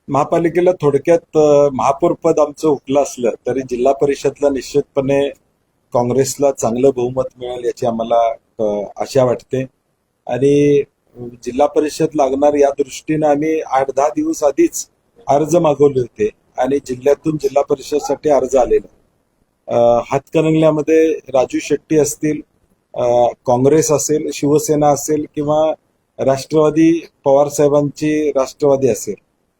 महापालिकेला थोडक्यात महापौर पद आमचं हुकलं असलं तरी जिल्हा परिषदला निश्चितपणे काँग्रेसला चांगलं बहुमत मिळेल याची आम्हाला आशा वाटते. आणि जिल्हा परिषद लागणार या दृष्टीने आम्ही 8-10 दिवस आधीच अर्ज मागवले होते आणि जिल्ह्यातून जिल्हा परिषदसाठी अर्ज आलेला. हातकणंगल्यामध्ये राजू शेट्टी असतील, काँग्रेस असेल, शिवसेना असेल किंवा राष्ट्रवादी पवार साहेबांची राष्ट्रवादी असेल,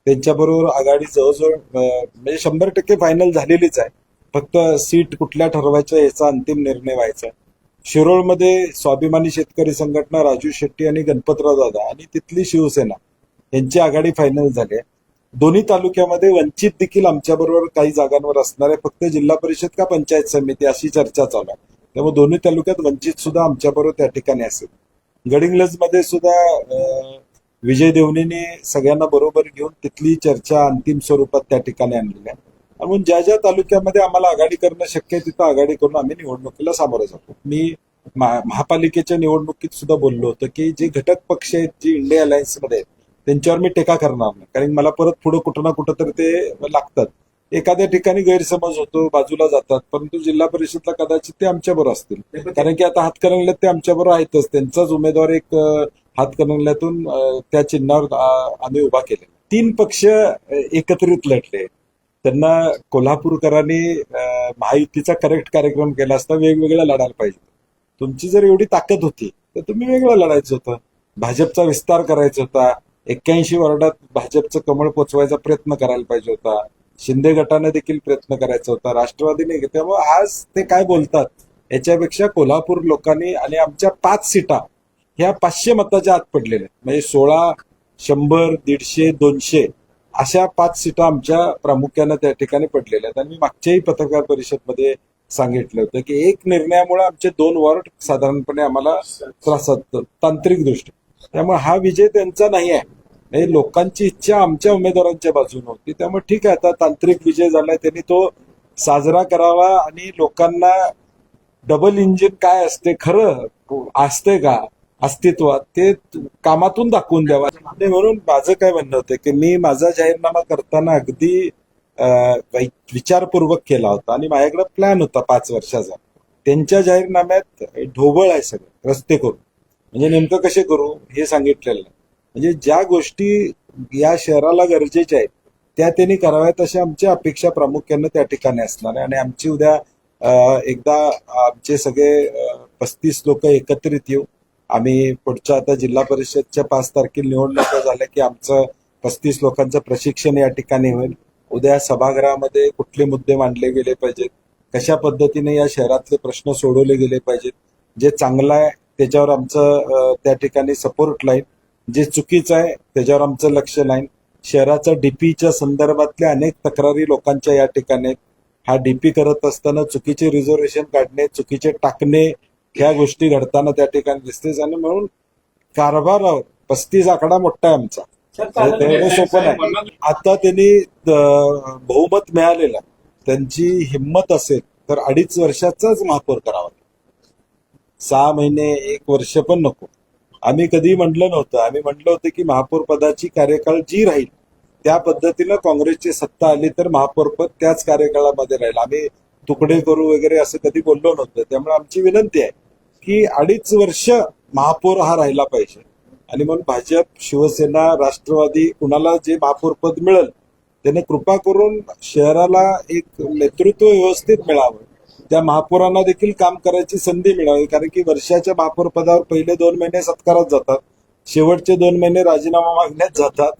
त्यांच्याबरोबर आघाडी जवळजवळ म्हणजे 100% फायनल झालेलीच आहे. फक्त सीट कुठल्या ठरवायच्या याचा अंतिम निर्णय व्हायचा. शिरोळमध्ये स्वाभिमानी शेतकरी संघटना, राजू शेट्टी आणि गणपतराव दादा आणि तिथली शिवसेना यांची आघाडी फायनल झाली आहे. दोन्ही तालुक्यामध्ये वंचित देखील आमच्याबरोबर काही जागांवर असणार आहे. फक्त जिल्हा परिषद का पंचायत समिती अशी चर्चा चालू आहे. त्यामुळे दोन्ही तालुक्यात वंचित सुद्धा आमच्याबरोबर त्या ठिकाणी असेल. गडिंग्लजमध्ये सुद्धा विजय देवणेंनी सगळ्यांना बरोबर घेऊन तिथली चर्चा अंतिम स्वरूपात त्या ठिकाणी आणलेली आहे. म्हणून ज्या ज्या तालुक्यामध्ये आम्हाला आघाडी करणं शक्य आहे तिथं आघाडी करून आम्ही निवडणुकीला सामोरं जातो. मी महापालिकेच्या निवडणुकीत सुद्धा बोललो होतो की जे घटक पक्ष आहेत, जे इंडिया अलायन्समध्ये आहेत, त्यांच्यावर मी टीका करणार नाही. कारण मला परत पुढे कुठं ना कुठं तर ते लागतात. एखाद्या ठिकाणी गैरसमज होतो, बाजूला जातात, परंतु जिल्हा परिषदला कदाचित ते आमच्याबरोबर असतील. कारण की आता हातकणंगल्यात ते आमच्याबरोबर आहेतच. त्यांचाच उमेदवार एक हातकणंगल्यातून त्या चिन्हावर आम्ही उभा केले. 3 पक्ष एकत्रित लढले. त्यांना कोल्हापूरकरांनी महायुतीचा करेक्ट कार्यक्रम केला असता वेगवेगळा लढायला पाहिजे. तुमची जर एवढी ताकद होती तर तुम्ही वेगळं लढायचं होतं. भाजपचा विस्तार करायचा होता. 81 वॉर्डात भाजपचं कमळ पोचवायचा प्रयत्न करायला पाहिजे होता. शिंदे गटाने देखील प्रयत्न करायचा होता. राष्ट्रवादीने. त्यामुळे आज ते काय बोलतात याच्यापेक्षा कोल्हापूर लोकांनी आणि आमच्या 5 सीटा ह्या 500 मताच्या आत पडलेल्या, म्हणजे 16, 100, 150, 200 अशा 5 सीटा आमच्या प्रामुख्यानं त्या ठिकाणी पडलेल्या आहेत. आणि मी मागच्याही पत्रकार परिषदमध्ये सांगितलं होतं की एक निर्णयामुळे आमचे 2 वॉर्ड साधारणपणे आम्हाला त्रासात तांत्रिक दृष्टी. त्यामुळे हा विजय त्यांचा नाही आहे. म्हणजे लोकांची इच्छा आमच्या उमेदवारांच्या बाजूने होती. त्यामुळे ठीक आहे, आता तांत्रिक विजय झालाय, त्यांनी तो साजरा करावा आणि लोकांना डबल इंजिन काय असते, खरं असते का अस्तित्वात, ते कामातून दाखवून द्यावा. म्हणून माझं काय म्हणणं होतं की मी माझा जाहीरनामा करताना अगदी विचारपूर्वक केला होता आणि माझ्याकडे प्लॅन होता 5 वर्षाचा. त्यांच्या जाहीरनाम्यात ढोबळ आहे सगळं, रस्ते करू म्हणजे नेमकं कसे करू हे सांगितलेलं आहे. म्हणजे ज्या गोष्टी या शहराला गरजेच्या आहेत त्या त्यांनी कराव्यात अशा आमच्या अपेक्षा प्रामुख्यानं त्या ठिकाणी असणार आहे. आणि आमची उद्या एकदा आमचे सगळे 35 लोक एकत्रित येऊ. आम्ही पुढच्या आता जिल्हा परिषदच्या 5 तारखेला निवडणुका झाल्या की आमचं 35 लोकांचं प्रशिक्षण या ठिकाणी होईल. उद्या सभागृहामध्ये कुठले मुद्दे मांडले गेले पाहिजेत, कशा पद्धतीने या शहरातले प्रश्न सोडवले गेले पाहिजेत, जे चांगलं आहे त्याच्यावर आमचं त्या ठिकाणी सपोर्ट लाईन, जे चुकीचं आहे त्याच्यावर आमचं लक्ष लाईन. शहराचा डीपीच्या संदर्भातल्या अनेक तक्रारी लोकांच्या या ठिकाणी आहेत. हा डीपी करत असताना चुकीचे रिझर्वेशन काढणे, चुकीचे टाकणे, ह्या गोष्टी घडताना त्या ठिकाणी दिसतेच. आणि म्हणून कारभारावर 35 आकडा मोठा आहे आमचा, तेवढं सोपं नाही. आता त्यांनी बहुमत मिळालेलं, त्यांची हिंमत असेल तर 2.5 वर्षाचाच महापौर करावा. 6 महिने 1 वर्ष पण नको. आम्ही कधी म्हटलं नव्हतं. आम्ही म्हटलं होतं की महापौर पदाची कार्यकाळ जी राहील त्या पद्धतीनं काँग्रेसची सत्ता आली तर महापौर पद त्याच कार्यकाळामध्ये राहील. आम्ही तुकडे करू वगैरे असं कधी बोललो नव्हतं. त्यामुळे आमची विनंती आहे की 2.5 वर्ष महापौर हा राहिला पाहिजे. आणि म्हणून भाजप, शिवसेना, राष्ट्रवादी कुणाला जे महापौर पद मिळेल त्याने कृपा करून शहराला एक नेतृत्व व्यवस्थित मिळावं, त्या महापौरांना देखील काम करायची संधी मिळावी. कारण की वर्षाच्या महापौर पदावर पहिले 2 महिने सत्कारात जातात, शेवटचे 2 महिने राजीनामा मागण्यात जातात,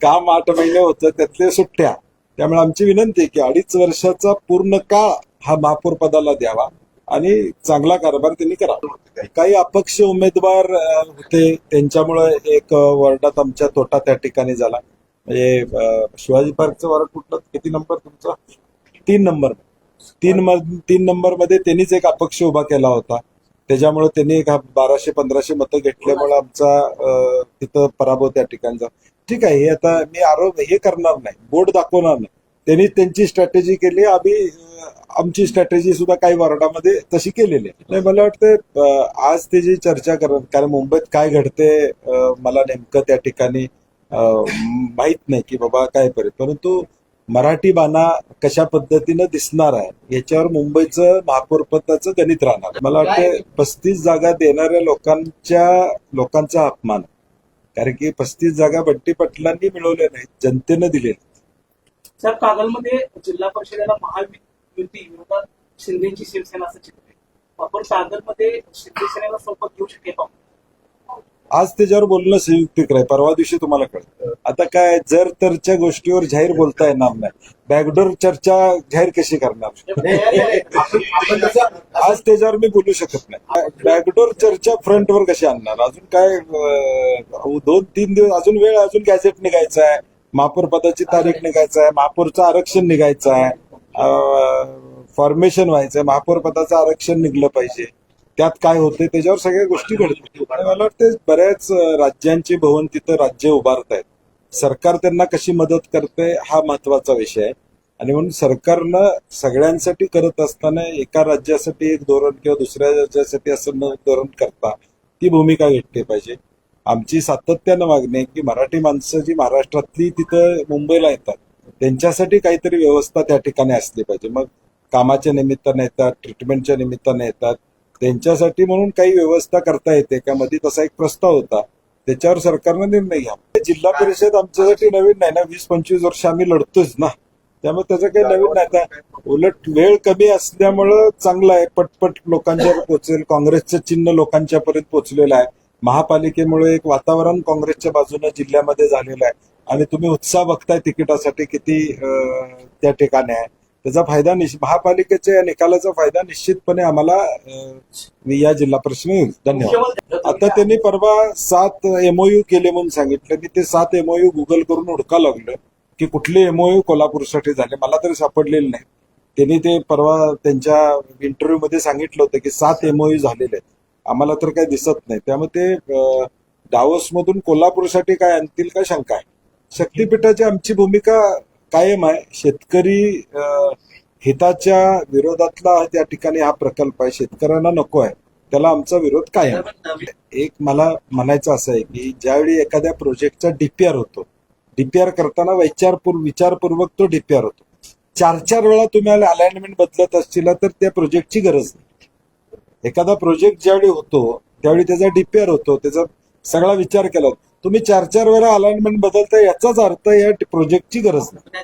काम 8 महिने होतं त्यातले सुट्ट्या. त्यामुळे आमची विनंती आहे की 2.5 वर्षाचा पूर्ण काळ हा महापौर पदाला द्यावा आणि चांगला कारभार त्यांनी करावा. काही अपक्ष उमेदवार होते, त्यांच्यामुळे एक वॉर्डात आमच्या तोटा त्या ठिकाणी झाला. म्हणजे शिवाजी पार्कचं वॉर्ड कुठलं, किती नंबर तुमचा? 3 नंबर. 3 नंबर मध्ये त्यांनीच एक अपक्ष उभा केला होता. त्याच्यामुळे त्यांनी एक 1200-1500 मतं घेतल्यामुळे आमचा तिथं पराभव त्या ठिकाणचा. ठीक आहे, हे आता मी आरोप हे करणार नाही, बोर्ड दाखवणार नाही. त्यांनी त्यांची स्ट्रॅटेजी केली, आम्ही आमची स्ट्रॅटेजी सुद्धा काही वॉर्डामध्ये तशी केलेली आहे. मला वाटतं आज त्याची चर्चा करत, कारण मुंबईत काय घडते मला नेमकं त्या ठिकाणी माहित नाही की बाबा काय करेल, परंतु मराठी बाणा कशा पद्धतीनं दिसणार आहे याच्यावर मुंबईचं महापौरपदाचं गणित राहणार. मला वाटतं 35 जागा देणाऱ्या लोकांचा अपमान, कारण की 35 जागा बंटी पाटलांनी मिळवल्या नाहीत, जनतेनं दिलेल्या. सर, कागलमध्ये जिल्हा परिषदेला महायुती विरोधात शिंदेची शिवसेना असं चित्र आहे. आपण कागलमध्ये शिवसेनेला सोबत घेऊ शकेल का? आज त्याच्यावर बोलणं संयुक्तिक आहे, परवा दिवशी तुम्हाला कळतं. आता काय जर तरच्या गोष्टीवर जाहीर बोलता येणार नाही, बॅकडोर चर्चा जाहीर कशी करणार? आज त्याच्यावर मी बोलू शकत नाही. बॅकडोर चर्चा फ्रंटवर कशी आणणार? अजून काय 2-3 दिवस अजून वेळ, अजून गॅझेट निघायचं आहे, महापौर पदाची तारीख निघायचं आहे, महापौरचं आरक्षण निघायचं आहे, फॉर्मेशन व्हायचंय, महापौर पदाचं आरक्षण निघलं पाहिजे, त्यात काय होते त्याच्यावर सगळ्या गोष्टी घडतील. आणि मला वाटतं बऱ्याच राज्यांची भवन तिथं राज्य उभारत आहेत, सरकार त्यांना कशी मदत करते हा महत्वाचा विषय आहे. आणि म्हणून सरकारनं सगळ्यांसाठी करत असताना एका राज्यासाठी एक धोरण किंवा दुसऱ्या राज्यासाठी असं न धोरण करता ती भूमिका घेतली पाहिजे. आमची सातत्यानं मागणी आहे की मराठी माणसं जी महाराष्ट्रातली तिथं मुंबईला येतात त्यांच्यासाठी काहीतरी व्यवस्था त्या ठिकाणी असली पाहिजे. मग कामाच्या निमित्ताने येतात, ट्रीटमेंटच्या निमित्ताने येतात, त्यांच्यासाठी म्हणून काही व्यवस्था करता येते का? मध्ये तसा एक प्रस्ताव होता, त्याच्यावर सरकारनं निर्णय घ्या. जिल्हा परिषद आमच्यासाठी नवीन नाही ना, 20-25 वर्ष आम्ही लढतोच ना, त्यामुळे त्याचं काही नवीन नाही. आता उलट वेळ कमी असल्यामुळं चांगलं आहे, पटपट लोकांच्यावर पोहोचेल. काँग्रेसचं चिन्ह लोकांच्यापर्यंत पोहोचलेलं आहे. महापालिकेमुळे एक वातावरण काँग्रेसच्या बाजूने जिल्ह्यामध्ये झालेलं आहे आणि तुम्ही उत्साह बघताय तिकिटासाठी किती त्या ठिकाणी आहे. त्याचा फायदा महापालिकेच्या या निकालाचा फायदा निश्चितपणे आम्हाला या जिल्हा परिषद येईल. धन्यवाद. आता त्यांनी परवा 7 MOU केले म्हणून सांगितलं की ते 7 MOU गुगल करून हुडका लागलं की कुठले MOU कोल्हापूरसाठी झाले, मला तरी सापडलेले नाही. त्यांनी ते परवा त्यांच्या इंटरव्ह्यू मध्ये सांगितलं होतं की 7 MOU झालेले आहेत, आम्हाला तर काही दिसत नाही. त्यामुळे ते डावोसमधून कोल्हापूरसाठी काय आणतील का शंका आहे. शक्तीपीठाची आमची भूमिका कायम आहे. शेतकरी हिताच्या विरोधातला त्या ठिकाणी हा प्रकल्प आहे, शेतकऱ्यांना नको आहे, त्याला आमचा विरोध कायम आहे. एक मला म्हणायचं असं आहे की ज्यावेळी एखाद्या प्रोजेक्टचा DPR होतो, DPR करताना विचारपूर्वक तो DPR होतो. 4-4 वेळा तुम्ही अलाइनमेंट बदलत असतील तर त्या प्रोजेक्टची गरज नाही. एखादा प्रोजेक्ट ज्यावेळी होतो त्यावेळी त्याचा DPR होतो, त्याचा सगळा विचार केला. तुम्ही 4-4 वेळा अलाइनमेंट बदलता याचाच अर्थ या प्रोजेक्टची गरज नाही.